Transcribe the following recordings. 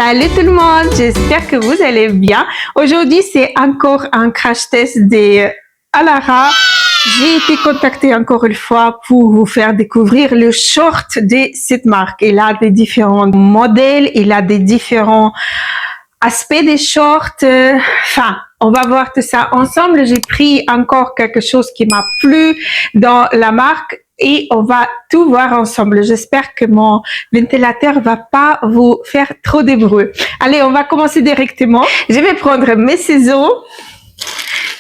Salut tout le monde, j'espère que vous allez bien. Aujourd'hui, c'est encore un crash test de Alara. J'ai été contactée encore une fois pour vous faire découvrir le short de cette marque. Il a des différents modèles, il a des différents aspects des shorts. Enfin, on va voir tout ça ensemble. J'ai pris encore quelque chose qui m'a plu dans la marque. Et on va tout voir ensemble. J'espère que mon ventilateur va pas vous faire trop de bruit. Allez, on va commencer directement. Je vais prendre mes ciseaux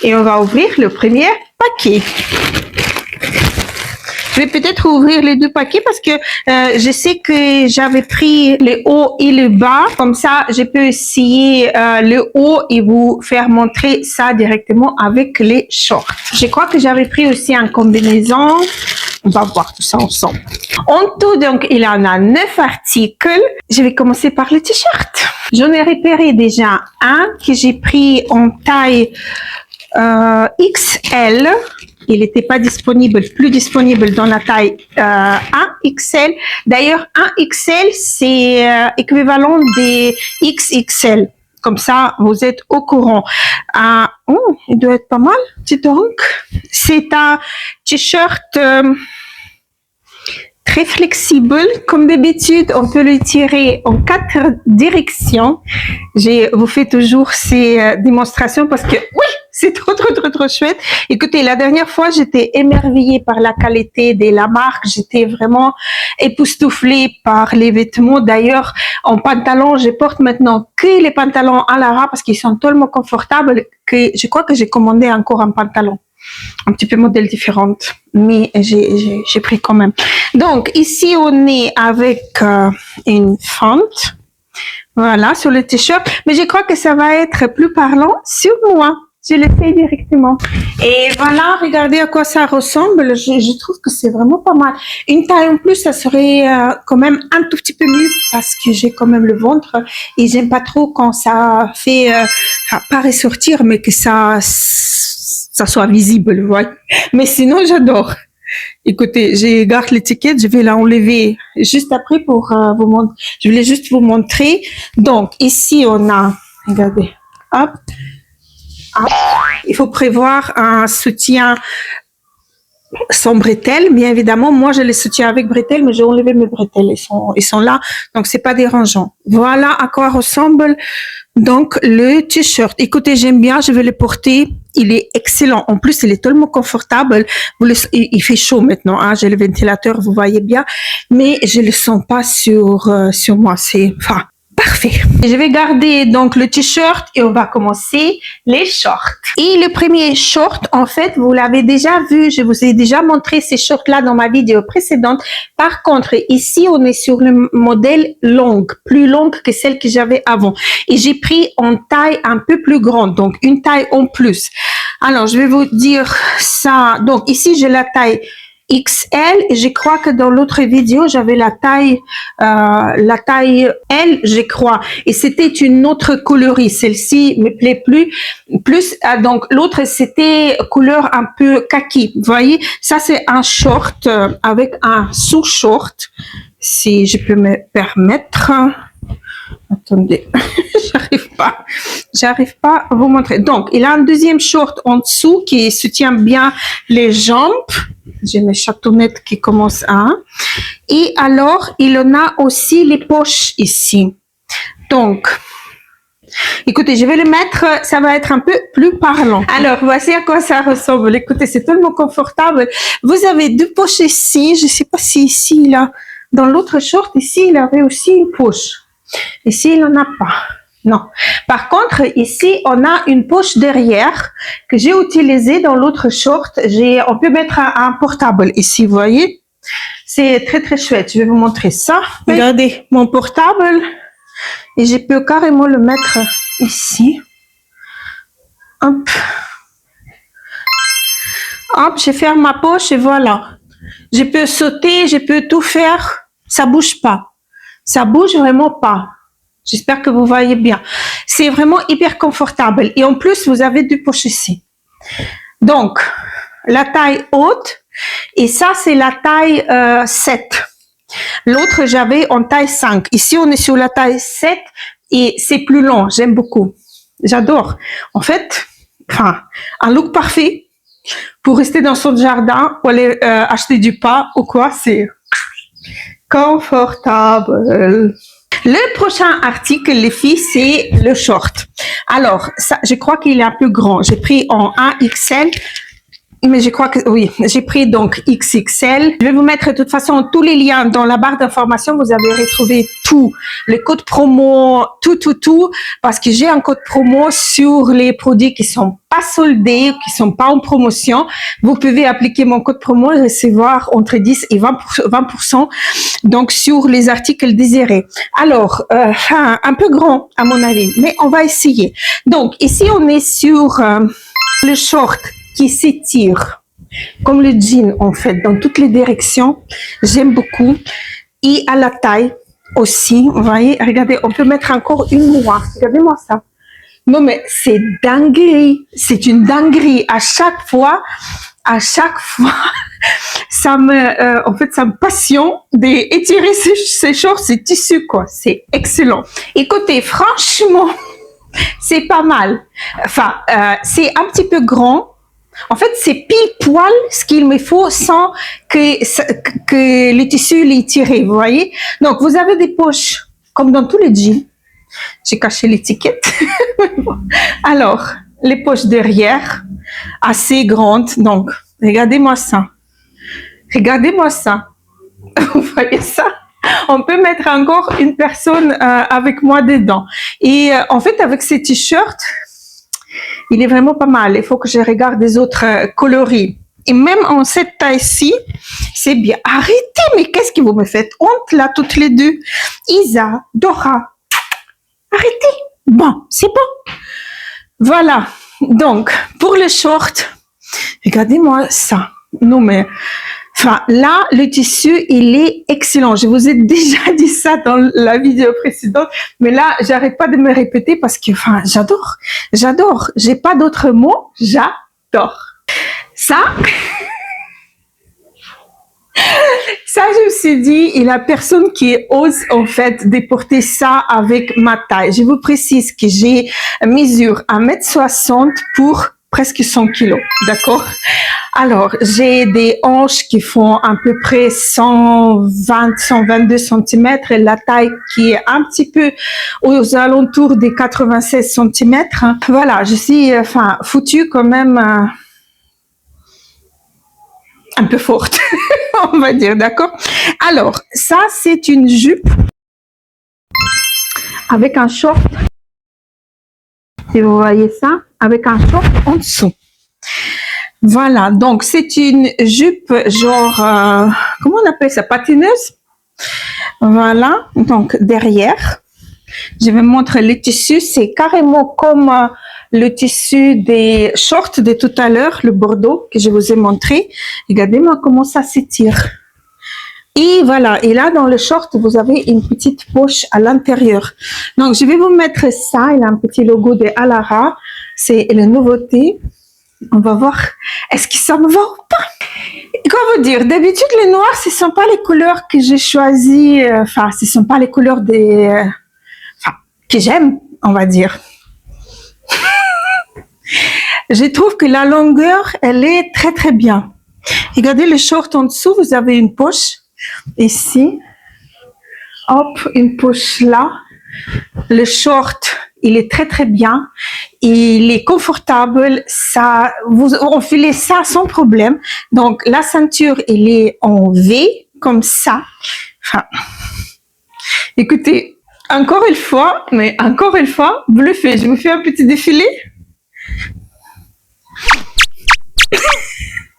et on va ouvrir le premier paquet. Je vais peut-être ouvrir les deux paquets parce que je sais que j'avais pris le haut et le bas. Comme ça, je peux essayer le haut et vous faire montrer ça directement avec les shorts. Je crois que j'avais pris aussi en combinaison. On va voir tout ça ensemble. En tout, donc, il en a 9 articles. Je vais commencer par le t-shirt. J'en ai repéré déjà un que j'ai pris en taille XL. Il n'était pas disponible, plus disponible dans la taille 1XL. D'ailleurs, 1XL, c'est équivalent des XXL. Comme ça, vous êtes au courant. Il doit être pas mal, dis donc. C'est un t-shirt très flexible. Comme d'habitude, on peut le tirer en 4 directions. Je vous fais toujours ces démonstrations parce que, oui, c'est trop chouette. Écoutez, la dernière fois, j'étais émerveillée par la qualité de la marque. J'étais vraiment époustouflée par les vêtements. D'ailleurs, en pantalon, je porte maintenant que les pantalons Alara parce qu'ils sont tellement confortables que je crois que j'ai commandé encore un pantalon. Un petit peu modèle différent, mais j'ai pris quand même. Donc, ici, on est avec une fente. Voilà, sur le t-shirt. Mais je crois que ça va être plus parlant sur moi. Je le fais directement. Et voilà, regardez à quoi ça ressemble. Je trouve que c'est vraiment pas mal. Une taille en plus, ça serait quand même un tout petit peu mieux parce que j'ai quand même le ventre et j'aime pas trop quand ça fait pas ressortir, mais que ça soit visible, ouais. Mais sinon, j'adore. Écoutez, je garde l'étiquette, je vais la enlever juste après pour vous montrer. Je voulais juste vous montrer. Donc, ici, on a, regardez, hop. Il faut prévoir un soutien sans bretelles, bien évidemment. Moi, je les soutiens avec bretelles, mais j'ai enlevé mes bretelles. Ils sont là, donc c'est pas dérangeant. Voilà à quoi ressemble donc le t-shirt. Écoutez, j'aime bien, je vais le porter. Il est excellent. En plus, il est tellement confortable. Il fait chaud maintenant. Hein. J'ai le ventilateur, vous voyez bien, mais je le sens pas sur moi. C'est parfait. Je vais garder donc le t-shirt et on va commencer les shorts. Et le premier short, en fait, vous l'avez déjà vu. Je vous ai déjà montré ces shorts-là dans ma vidéo précédente. Par contre, ici, on est sur le modèle longue, plus longue que celle que j'avais avant. Et j'ai pris en taille un peu plus grande, donc une taille en plus. Alors, je vais vous dire ça. Donc, ici, j'ai la taille XL et je crois que dans l'autre vidéo j'avais la taille L, je crois, et c'était une autre coloris. Celle-ci me plaît plus donc l'autre c'était couleur un peu kaki. Vous voyez, ça c'est un short avec un sous-short, si je peux me permettre. Attendez, j'arrive pas à vous montrer. Donc, il a un deuxième short en dessous qui soutient bien les jambes. J'ai mes chatounettes qui commencent à. Et alors, il en a aussi les poches ici. Donc, écoutez, je vais le mettre, ça va être un peu plus parlant. Alors, voici à quoi ça ressemble. Écoutez, c'est tellement confortable. Vous avez deux poches ici. Je sais pas si ici, là, dans l'autre short, ici, il avait aussi une poche. Ici, il n'en a pas. Non. Par contre, ici, on a une poche derrière que j'ai utilisée dans l'autre short. On peut mettre un portable ici, vous voyez. C'est très chouette. Je vais vous montrer ça. Regardez mon portable. Et je peux carrément le mettre ici. Hop. Hop, je ferme ma poche et voilà. Je peux sauter, je peux tout faire. Ça bouge pas. Ça bouge vraiment pas. J'espère que vous voyez bien. C'est vraiment hyper confortable. Et en plus, vous avez deux poches ici. Donc, la taille haute. Et ça, c'est la taille 7. L'autre, j'avais en taille 5. Ici, on est sur la taille 7. et c'est plus long. J'aime beaucoup. J'adore. En fait, un look parfait pour rester dans son jardin ou aller acheter du pain ou quoi, c'est confortable. Le prochain article, les filles, c'est le short. Alors, ça, je crois qu'il est un peu grand. J'ai pris en 1XL. Mais je crois que oui, j'ai pris donc XXL. Je vais vous mettre de toute façon tous les liens dans la barre d'information. Vous avez retrouvé tout, le code promo, tout, parce que j'ai un code promo sur les produits qui sont pas soldés, qui sont pas en promotion. Vous pouvez appliquer mon code promo et recevoir entre 10 et 20% donc sur les articles désirés. Alors, un peu grand à mon avis, mais on va essayer. Donc ici on est sur le short qui s'étire comme le jean en fait dans toutes les directions. J'aime beaucoup et à la taille aussi. Vous voyez, regardez, on peut mettre encore une noix. Regardez-moi ça. Non mais c'est dinguerie, c'est une dinguerie à chaque fois, ça me, en fait, ça me passionne d'étirer ces shorts, ces tissus quoi. C'est excellent. Écoutez, franchement, c'est pas mal. Enfin, c'est un petit peu grand. En fait, c'est pile poil ce qu'il me faut sans que le tissu l'ait tiré, vous voyez. Donc, vous avez des poches comme dans tous les jeans. J'ai caché l'étiquette. Alors, les poches derrière, assez grandes. Donc, regardez-moi ça. Regardez-moi ça. Vous voyez ça? On peut mettre encore une personne avec moi dedans. Et en fait, avec ces t-shirts, il est vraiment pas mal. Il faut que je regarde des autres coloris. Et même en cette taille-ci, c'est bien. Arrêtez, mais qu'est-ce que vous me faites honte là, toutes les deux? Isa, Dora, arrêtez. Bon, c'est bon. Voilà. Donc, pour le short, regardez-moi ça. Non, mais... Enfin, là, le tissu, il est excellent. Je vous ai déjà dit ça dans la vidéo précédente, mais là, j'arrête pas de me répéter parce que, enfin, j'adore. J'ai pas d'autres mots, j'adore. Ça, je me suis dit, il y a personne qui ose, en fait, déporter ça avec ma taille. Je vous précise que j'ai mesure 1m60 pour presque 100 kilos, d'accord? Alors, j'ai des hanches qui font à peu près 120, 122 cm et la taille qui est un petit peu aux alentours des 96 cm. Voilà, je suis, foutue quand même un peu forte, on va dire, d'accord? Alors, ça, c'est une jupe avec un short. Si vous voyez ça, avec un short en dessous. Voilà, donc c'est une jupe genre, comment on appelle ça, patineuse. Voilà, donc derrière, je vais montrer le tissu, c'est carrément comme le tissu des shorts de tout à l'heure, le bordeaux que je vous ai montré. Regardez-moi comment ça s'étire. Et voilà, et là dans le short, vous avez une petite poche à l'intérieur. Donc je vais vous mettre ça, il a un petit logo de Alara, c'est la nouveauté. On va voir, est-ce que ça me va ou pas? Quoi vous dire, d'habitude les noirs, ce ne sont pas les couleurs que j'ai choisies, ce ne sont pas les couleurs que j'aime, on va dire. Je trouve que la longueur, elle est très très bien. Regardez le short en dessous, vous avez une poche ici, hop, une poche là. Le short, il est très très bien, il est confortable, ça, vous enfilez ça sans problème. Donc la ceinture, elle est en V comme ça. Enfin, écoutez, encore une fois, bluffé. Je vous fais un petit défilé.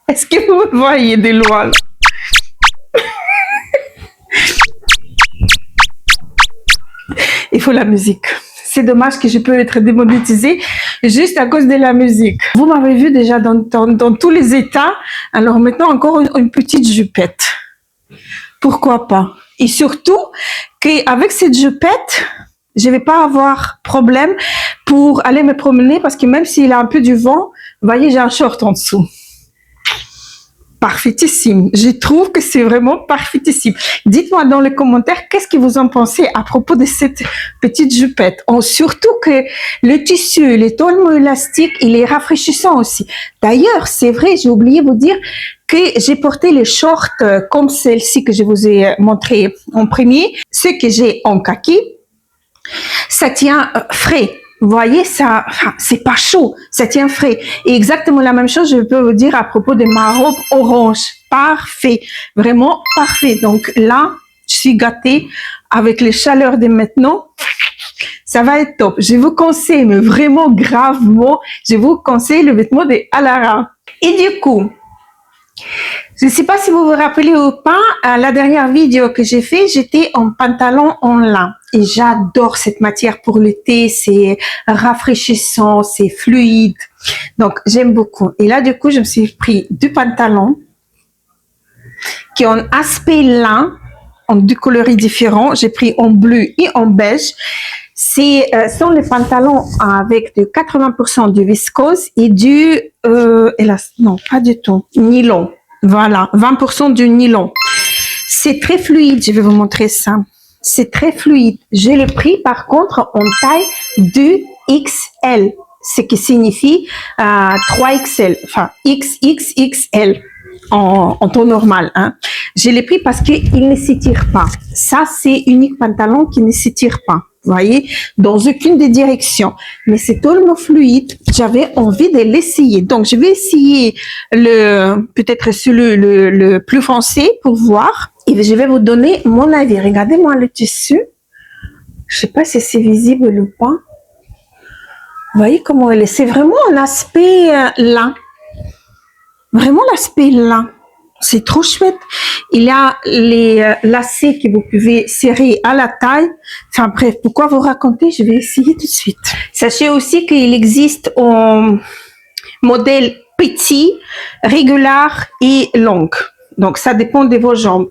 Est-ce que vous voyez de loin là? Il faut la musique. C'est dommage que je peux être démonétisée juste à cause de la musique. Vous m'avez vu déjà dans tous les états. Alors maintenant, encore une petite jupette. Pourquoi pas? Et surtout, qu'avec cette jupette, je vais pas avoir problème pour aller me promener parce que même s'il a un peu du vent, vous voyez, j'ai un short en dessous. parfaitissime. Je trouve que c'est vraiment parfaitissime. Dites-moi dans les commentaires qu'est-ce que vous en pensez à propos de cette petite jupette. Surtout que le tissu, les tôles élastiques, il est rafraîchissant aussi. D'ailleurs, c'est vrai, j'ai oublié de vous dire que j'ai porté les shorts comme celle-ci que je vous ai montré en premier, ce que j'ai en kaki. Ça tient frais. Vous voyez, ça, c'est pas chaud, ça tient frais. Et exactement la même chose, je peux vous dire à propos de ma robe orange. Parfait, vraiment parfait. Donc là, je suis gâtée avec les chaleurs de maintenant. Ça va être top. Je vous conseille, mais vraiment gravement, je vous conseille le vêtement de Alara. Et du coup, je ne sais pas si vous vous rappelez ou pas, la dernière vidéo que j'ai fait, j'étais en pantalon en lin. Et j'adore cette matière pour l'été, c'est rafraîchissant, c'est fluide. Donc, j'aime beaucoup. Et là, du coup, je me suis pris du pantalon qui ont un aspect lin, en deux coloris différents. J'ai pris en bleu et en beige. Sont les pantalons avec de 80% de viscose et du, non, pas du tout, nylon. Voilà, 20% du nylon. C'est très fluide, je vais vous montrer ça. C'est très fluide. Je l'ai pris par contre en taille 2XL, ce qui signifie 3XL, enfin XXXL en temps normal. Hein. Je l'ai pris parce qu'il ne s'étire pas. Ça, c'est unique pantalon qui ne s'étire pas. Vous voyez, dans aucune des directions. Mais c'est tellement fluide, j'avais envie de l'essayer. Donc, je vais essayer peut-être celui le plus foncé pour voir. Et je vais vous donner mon avis. Regardez-moi le tissu. Je sais pas si c'est visible ou pas. Vous voyez comment elle est. C'est vraiment un aspect lin. Vraiment l'aspect lin. C'est trop chouette. Il y a les lacets que vous pouvez serrer à la taille. Enfin bref, pourquoi vous raconter? Je vais essayer tout de suite. Sachez aussi qu'il existe en modèle petit, régulier et long. Donc ça dépend de vos jambes.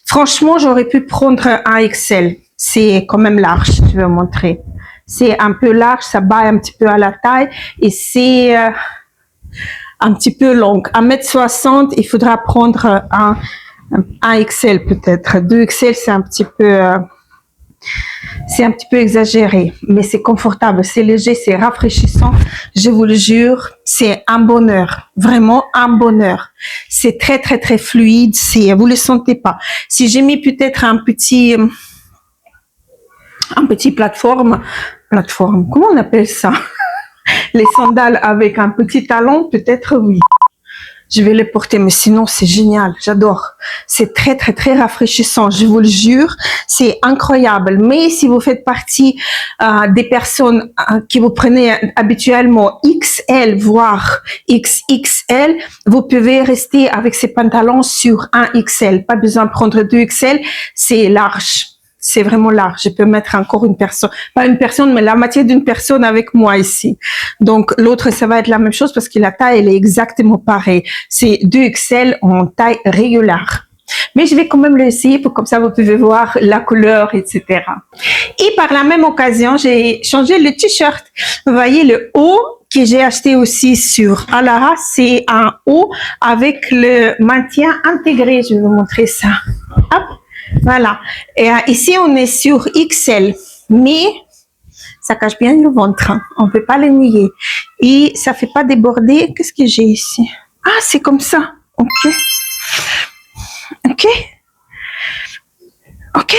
Franchement, j'aurais pu prendre un XL. C'est quand même large, je vais vous montrer. C'est un peu large, ça bat un petit peu à la taille et c'est un petit peu long. 1m60, il faudra prendre un XL peut-être. 2XL, c'est un petit peu exagéré, mais c'est confortable, c'est léger, c'est rafraîchissant. Je vous le jure, c'est un bonheur, vraiment un bonheur. C'est très très très fluide, vous le sentez pas. Si j'ai mis peut-être un petit plateforme, comment on appelle ça? Les sandales avec un petit talon, peut-être oui. Je vais les porter, mais sinon c'est génial, j'adore. C'est très très très rafraîchissant, je vous le jure, c'est incroyable. Mais si vous faites partie des personnes qui vous prenez habituellement XL voire XXL, vous pouvez rester avec ces pantalons sur un XL. Pas besoin de prendre 2XL, c'est large. C'est vraiment large. Je peux mettre encore une personne, pas une personne, mais la moitié d'une personne avec moi ici. Donc, l'autre, ça va être la même chose parce que la taille, elle est exactement pareille. C'est 2XL en taille régulière. Mais je vais quand même l'essayer pour comme ça, vous pouvez voir la couleur, etc. Et par la même occasion, j'ai changé le t-shirt. Vous voyez le haut que j'ai acheté aussi sur Alara, c'est un haut avec le maintien intégré. Je vais vous montrer ça. Hop. Voilà. Et ici, on est sur XL, mais ça cache bien le ventre. Hein. On peut pas le nier. Et ça fait pas déborder. Qu'est-ce que j'ai ici? Ah, c'est comme ça. Ok. Ok. Ok.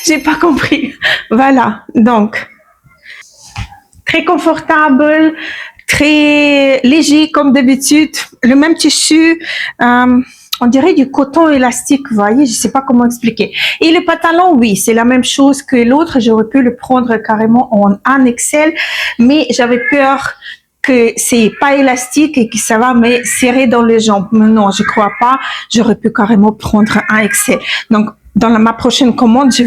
J'ai pas compris. Voilà. Donc, très confortable, très léger comme d'habitude. Le même tissu. On dirait du coton élastique, vous voyez, je sais pas comment expliquer. Et le pantalon, oui, c'est la même chose que l'autre. J'aurais pu le prendre carrément en 1XL, mais j'avais peur que c'est pas élastique et que ça va me serrer dans les jambes. Mais non, je crois pas. J'aurais pu carrément prendre un XL. Donc, dans ma prochaine commande, je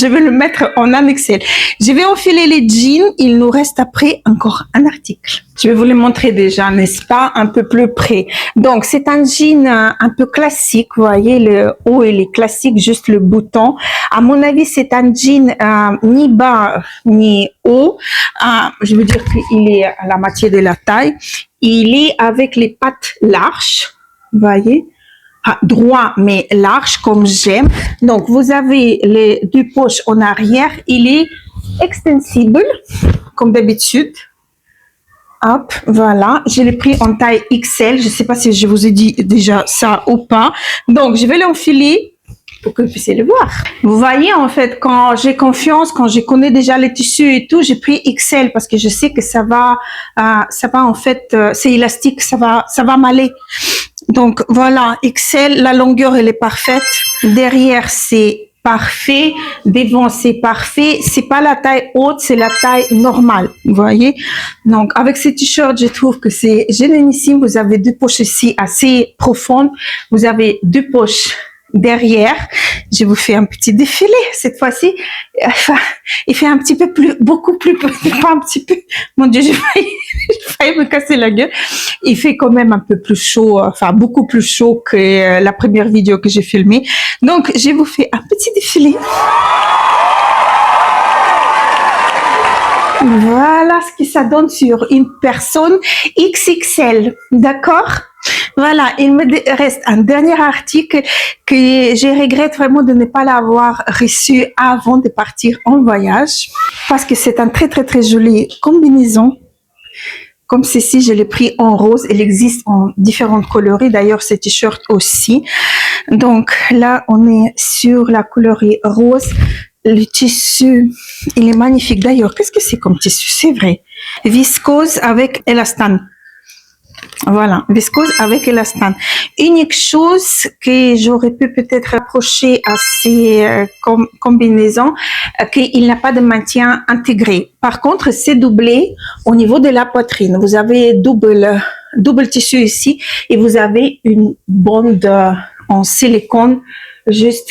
vais le mettre en 1XL. Je vais enfiler les jeans. Il nous reste après encore un article. Je vais vous le montrer déjà, n'est-ce pas? Un peu plus près. Donc, c'est un jean un peu classique. Vous voyez, le haut, il est classique, juste le bouton. À mon avis, c'est un jean ni bas ni haut. Je veux dire qu'il est à la moitié de la taille. Il est avec les pattes larges. vous voyez, droit mais large comme j'aime. Donc vous avez les deux poches en arrière, il est extensible comme d'habitude. Hop, voilà, je l'ai pris en taille XL, je ne sais pas si je vous ai dit déjà ça ou pas. Donc je vais l'enfiler pour que vous puissiez le voir. Vous voyez, en fait, quand j'ai confiance, quand je connais déjà les tissus et tout, j'ai pris XL parce que je sais que ça va en fait, c'est élastique, ça va m'aller. Donc voilà, XL, la longueur elle est parfaite. Derrière c'est parfait, devant c'est parfait. C'est pas la taille haute, c'est la taille normale. Vous voyez. Donc avec ce t-shirt, je trouve que c'est génialissime. Vous avez deux poches ici assez profondes. Vous avez deux poches derrière. Je vous fais un petit défilé cette fois-ci. Enfin, il fait un petit peu plus, beaucoup plus, pas un petit peu. Mon Dieu, j'ai failli me casser la gueule. Il fait quand même un peu plus chaud, enfin beaucoup plus chaud que la première vidéo que j'ai filmée. Donc, je vous fais un petit défilé. Voilà ce que ça donne sur une personne XXL, d'accord? Voilà, il me reste un dernier article que je regrette vraiment de ne pas l'avoir reçu avant de partir en voyage parce que c'est un très très très joli combinaison. Comme ceci, je l'ai pris en rose. Il existe en différentes coloris. D'ailleurs, ce t-shirt aussi. Donc là, on est sur la coloris rose. Le tissu, il est magnifique. D'ailleurs, qu'est-ce que c'est comme tissu? C'est vrai. Viscose avec élastane. Voilà, viscose avec élastane. Unique chose que j'aurais pu peut-être approcher à ces combinaisons, qu'il n'a pas de maintien intégré. Par contre, c'est doublé au niveau de la poitrine. Vous avez double tissu ici et vous avez une bande en silicone juste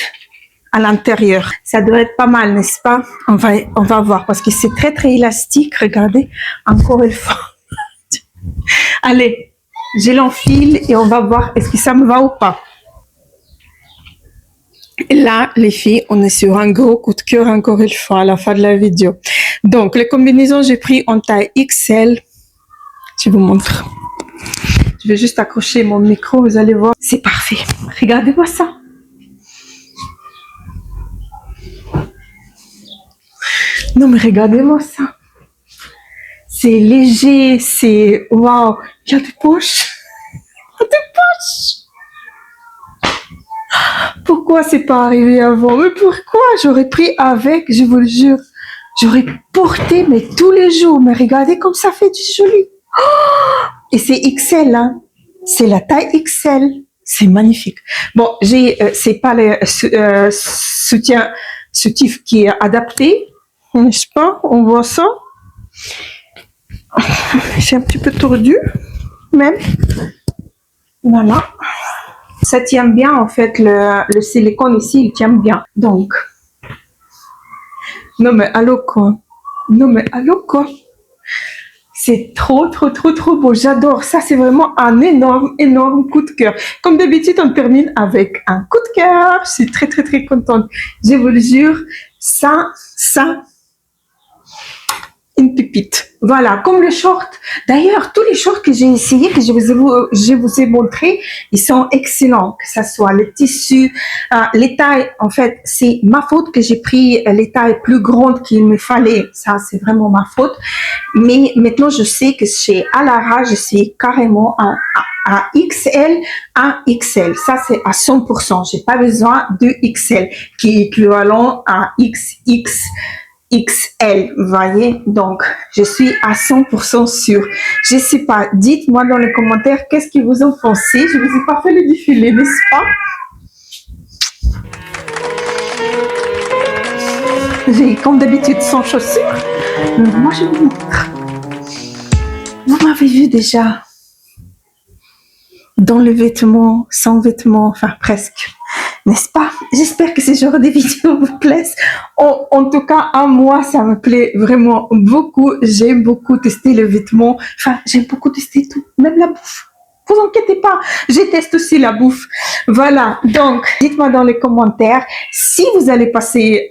à l'intérieur. Ça doit être pas mal, n'est-ce pas? On va voir parce que c'est très très élastique. Regardez, encore une fois. Allez, je l'enfile et on va voir est-ce que ça me va ou pas. Et là, les filles, on est sur un gros coup de cœur encore une fois à la fin de la vidéo. Donc, les combinaisons, j'ai pris en taille XL. Je vous montre. Je vais juste accrocher mon micro, vous allez voir. C'est parfait. Regardez-moi ça. Non, mais regardez-moi ça. C'est léger, c'est... Waouh, il y a des poches. Il y a des poches. Pourquoi c'est pas arrivé avant? Mais pourquoi? J'aurais pris avec, je vous le jure. J'aurais porté, mais tous les jours. Mais regardez comme ça fait du joli. Oh, et c'est XL, hein. C'est la taille XL. C'est magnifique. Bon, c'est pas le soutif qui est adapté, n'est-ce pas? On voit ça. C'est un petit peu tordu, même. Voilà. Ça tient bien, en fait, le silicone ici, il tient bien. Donc, non mais allô quoi. Non mais allô quoi. C'est trop, trop, trop, trop beau. J'adore. Ça, c'est vraiment un énorme, énorme coup de cœur. Comme d'habitude, on termine avec un coup de cœur. Je suis très, très, très contente. Je vous le jure, ça, une pépite. Voilà, comme le short. D'ailleurs, tous les shorts que j'ai essayés, que je vous ai montré, ils sont excellents. Que ça soit le tissu, les tailles. En fait, c'est ma faute que j'ai pris les tailles plus grandes qu'il me fallait. Ça, c'est vraiment ma faute. Mais maintenant, je sais que chez Alara, je suis carrément à XL, à XL. Ça, c'est à 100%. J'ai pas besoin de XL, qui est équivalent à XX. XL, vous voyez, donc je suis à 100% sûre. Je sais pas, dites-moi dans les commentaires qu'est-ce que vous en pensez. Je vous ai pas fait le défilé, n'est-ce pas? J'ai comme d'habitude sans chaussures. Donc moi je vous montre. Vous m'avez vu déjà dans le vêtement, sans vêtement, enfin presque. N'est-ce pas? J'espère que ce genre de vidéos vous plaisent. En tout cas, à moi, ça me plaît vraiment beaucoup. J'aime beaucoup tester les vêtements. Enfin, j'aime beaucoup tester tout, même la bouffe. vous inquiétez pas, je teste aussi la bouffe. Voilà, donc dites-moi dans les commentaires si vous allez passer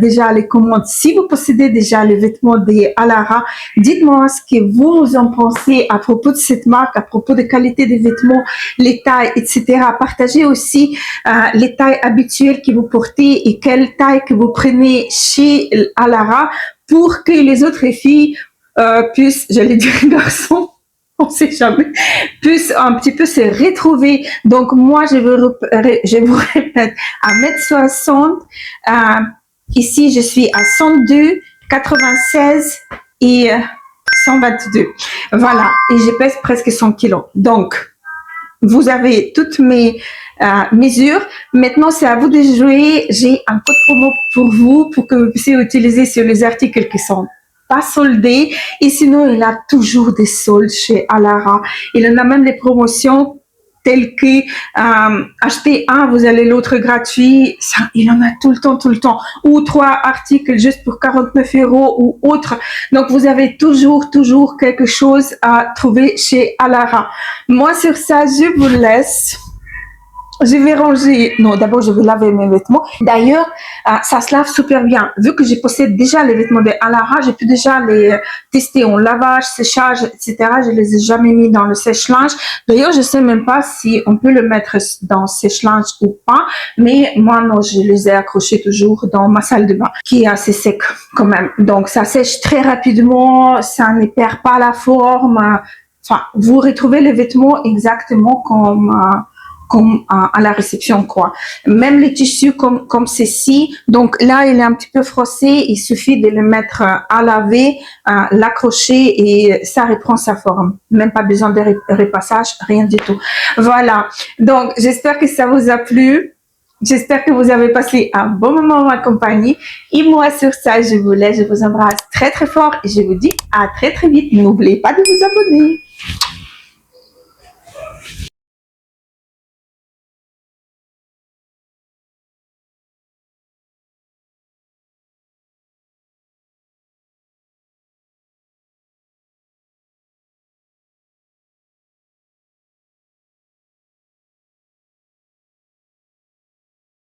déjà les commandes, si vous possédez déjà les vêtements des Alara, dites-moi ce que vous en pensez à propos de cette marque, à propos de qualité des vêtements, les tailles, etc. Partagez aussi les tailles habituelles que vous portez et quelle taille que vous prenez chez Alara pour que les autres filles puissent, j'allais dire garçons, on sait jamais, puissent un petit peu se retrouver. Donc moi, je vous répète, à 1m60, ici je suis à 102, 96 et 122. Voilà, et je pèse presque 100 kilos. Donc, vous avez toutes mes mesures. Maintenant, c'est à vous de jouer. J'ai un code promo pour vous pour que vous puissiez utiliser sur les articles qui sont pas soldés. Et sinon, il a toujours des soldes chez Alara. Il en a même des promotions telles que achetez un, vous avez l'autre gratuit. Ça, il en a tout le temps. Ou 3 articles juste pour 49 € ou autre. Donc, vous avez toujours quelque chose à trouver chez Alara. Moi, sur ça, je vous laisse. Je vais ranger, non, d'abord je vais laver mes vêtements. D'ailleurs, ça se lave super bien. Vu que je possède déjà les vêtements de Alara, j'ai pu déjà les tester en lavage, séchage, etc. Je les ai jamais mis dans le sèche-linge. D'ailleurs, je sais même pas si on peut le mettre dans le sèche-linge ou pas. Mais moi, non, je les ai accrochés toujours dans ma salle de bain, qui est assez sec quand même. Donc, ça sèche très rapidement, ça ne perd pas la forme. Enfin, vous retrouvez les vêtements exactement comme à la réception, quoi. Même les tissus comme ceci. Donc là, il est un petit peu froissé. Il suffit de le mettre à laver, l'accrocher et ça reprend sa forme. Même pas besoin de repassage, rien du tout. Voilà. Donc, j'espère que ça vous a plu. J'espère que vous avez passé un bon moment en ma compagnie. Et moi, sur ça, je vous laisse. Je vous embrasse très fort et je vous dis à très vite. N'oubliez pas de vous abonner.